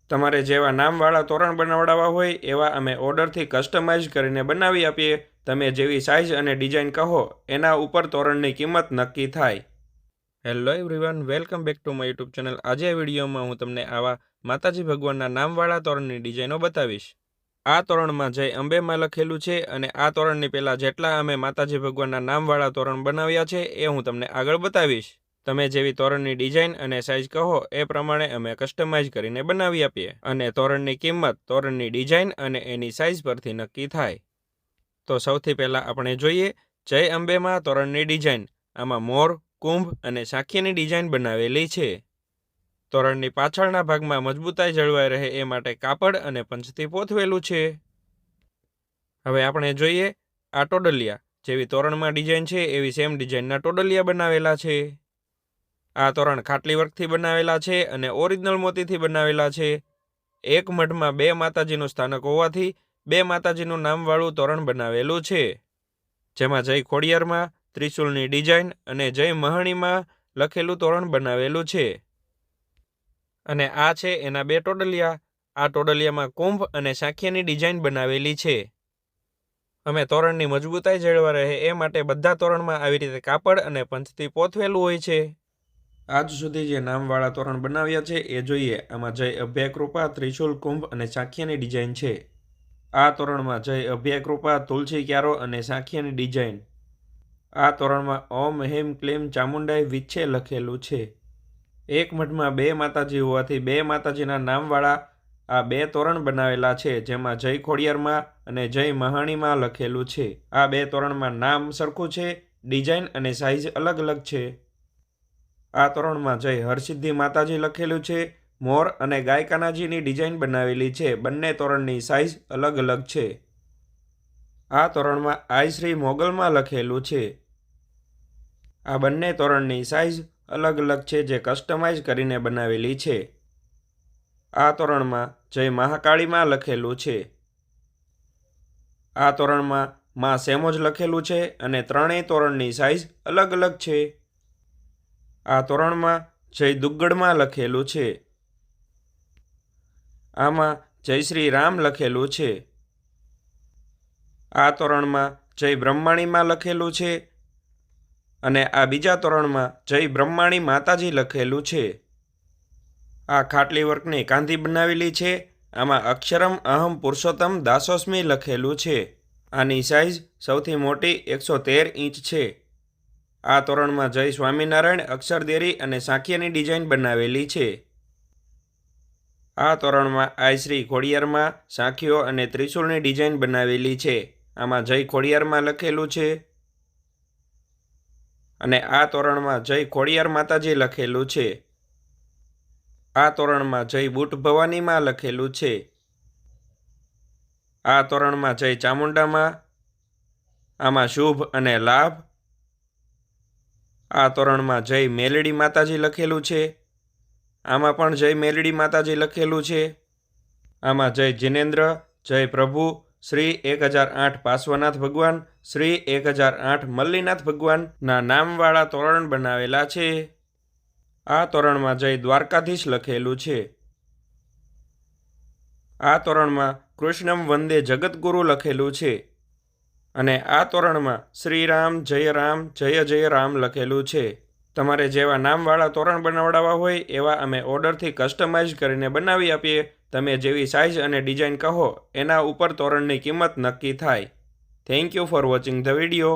તમારે જેવા નામવાળા તોરણ બનાવડાવવા હોય એવા અમે ઓર્ડરથી કસ્ટમાઇઝ કરીને બનાવી આપીએ। તમે જેવી સાઇઝ અને ડિઝાઇન કહો એના ઉપર તોરણની કિંમત નક્કી થાય। Hello everyone, welcome back to my YouTube channel. આજે આ વિડીયોમાં હું તમને આવા માતાજી ભગવાનના નામવાળા તોરણની ડિઝાઇનો બતાવીશ। આ તોરણમાં જય અંબેમાં લખેલું છે અને આ તોરણની પહેલાં જેટલા અમે માતાજી ભગવાનના નામવાળા તોરણ બનાવ્યા છે એ હું તમને આગળ બતાવીશ। તમે જેવી તોરણની ડિઝાઇન અને સાઇઝ કહો એ પ્રમાણે અમે કસ્ટમાઇઝ કરીને બનાવી આપીએ અને તોરણની કિંમત તોરણની ડિઝાઇન અને એની સાઇઝ પરથી નક્કી થાય। તો સૌથી પહેલાં આપણે જોઈએ જય અંબેમાં તોરણની ડિઝાઇન। આમાં મોર, કુંભ અને સાખીની ડિઝાઇન બનાવેલી છે। તોરણની પાછળના ભાગમાં મજબૂતાઈ જળવાઈ રહે એ માટે કાપડ અને પંચથી પોથવેલું છે। હવે આપણે જોઈએ આ ટોડલિયા। જેવી તોરણમાં ડિઝાઇન છે એવી સેમ ડિઝાઇનના ટોડલિયા બનાવેલા છે। આ તોરણ ખાટલી વર્કથી બનાવેલા છે અને ઓરિજિનલ મોતીથી બનાવેલા છે। એક મઢમાં બે માતાજીનું સ્થાનક હોવાથી બે માતાજીનું નામવાળું તોરણ બનાવેલું છે, જેમાં જય ખોડિયારમાં ત્રિશુલની ડિઝાઇન અને જય મહાણીમાં લખેલું તોરણ બનાવેલું છે। અને આ છે એના બે ટોડલિયા। આ ટોડલિયામાં કુંભ અને સાખીની ડિઝાઇન બનાવેલી છે। અમે તોરણની મજબૂતાઈ જળવા રહે એ માટે બધા તોરણમાં આવી રીતે કાપડ અને પંચથી પોથવેલું હોય છે। આજ સુધી જે નામવાળા તોરણ બનાવ્યા છે એ જોઈએ। આમાં જય અભયકૃપા, ત્રિશુલ, કુંભ અને સાખીની ડિઝાઇન છે। આ તોરણમાં જય અભયકૃપા, તુલસી ક્યારો અને સાખીની ડિઝાઇન। આ તોરણમાં ઓમ હેમ ક્લીમ ચામુંડાઈ વિચ્છે લખેલું છે। એક મઠમાં બે માતાજી હોવાથી બે માતાજીના નામવાળા આ બે તોરણ બનાવેલા છે, જેમાં જય ખોડિયારમાં અને જય મહાણીમાં લખેલું છે। આ બે તોરણમાં નામ સરખું છે, ડિઝાઇન અને સાઇઝ અલગ અલગ છે। આ તોરણમાં જય હરસિદ્ધિ માતાજી લખેલું છે। મોર અને ગાય કાનાજીની ડિઝાઇન બનાવેલી છે। બંને તોરણની સાઇઝ અલગ અલગ છે। આ તોરણમાં આઈ શ્રી મોગલમાં લખેલું છે। આ બંને તોરણની સાઇઝ અલગ અલગ છે, જે કસ્ટમાઇઝ કરીને બનાવેલી છે। આ તોરણમાં જય મહાકાળીમાં લખેલું છે। આ તોરણમાં માં સેમોજ લખેલું છે અને ત્રણેય તોરણની સાઇઝ અલગ અલગ છે। આ તોરણમાં જય દુગ્ગડમાં લખેલું છે। આમાં જય શ્રી રામ લખેલું છે। આ તોરણમાં જય બ્રહ્માણીમાં લખેલું છે અને આ બીજા તોરણમાં જય બ્રહ્માણી માતાજી લખેલું છે। આ ખાટલી વર્કની કાંધી બનાવેલી છે। આમાં અક્ષરમ અહમ પુરુષોત્તમ દાસોસ્મી લખેલું છે। આની સાઇઝ સૌથી મોટી 113 ઇંચ છે। આ તોરણમાં જય સ્વામિનારાયણ, અક્ષરદેરી અને સાખીની ડિઝાઇન બનાવેલી છે। આ તોરણમાં આઈ શ્રી ખોડિયારમાં સાખીઓ અને ત્રિશુલની ડિઝાઇન બનાવેલી છે। આમાં જય ખોડિયારમાં લખેલું છે અને આ તોરણમાં જય ખોડિયાર માતાજી લખેલું છે। આ તોરણમાં જય બુટ ભવાનીમાં લખેલું છે। આ તોરણમાં જય ચામુંડામાં, આમાં શુભ અને લાભ। આ તોરણમાં જય મેલડી માતાજી લખેલું છે। આમાં પણ જય મેલડી માતાજી લખેલું છે। આમાં જય જિનેન્દ્ર, જય પ્રભુ, શ્રી 1008 પાર્શ્વનાથ ભગવાન, શ્રી 1008 મલ્લીનાથ ભગવાનના નામવાળા તોરણ બનાવેલા છે। આ તોરણમાં જય દ્વારકાધીશ લખેલું છે। આ તોરણમાં કૃષ્ણમ વંદે જગતગુરુ લખેલું છે અને આ તોરણમાં શ્રી રામ, જય જય રામ લખેલું છે। તમારે જેવા નામવાળા તોરણ બનાવડાવવા હોય એવા અમે ઓર્ડરથી કસ્ટમાઇઝ કરીને બનાવી આપીએ। તમે જેવી સાઇઝ અને ડિઝાઇન કહો એના ઉપર તોરણની કિંમત નક્કી થાય। Thank you for watching the video.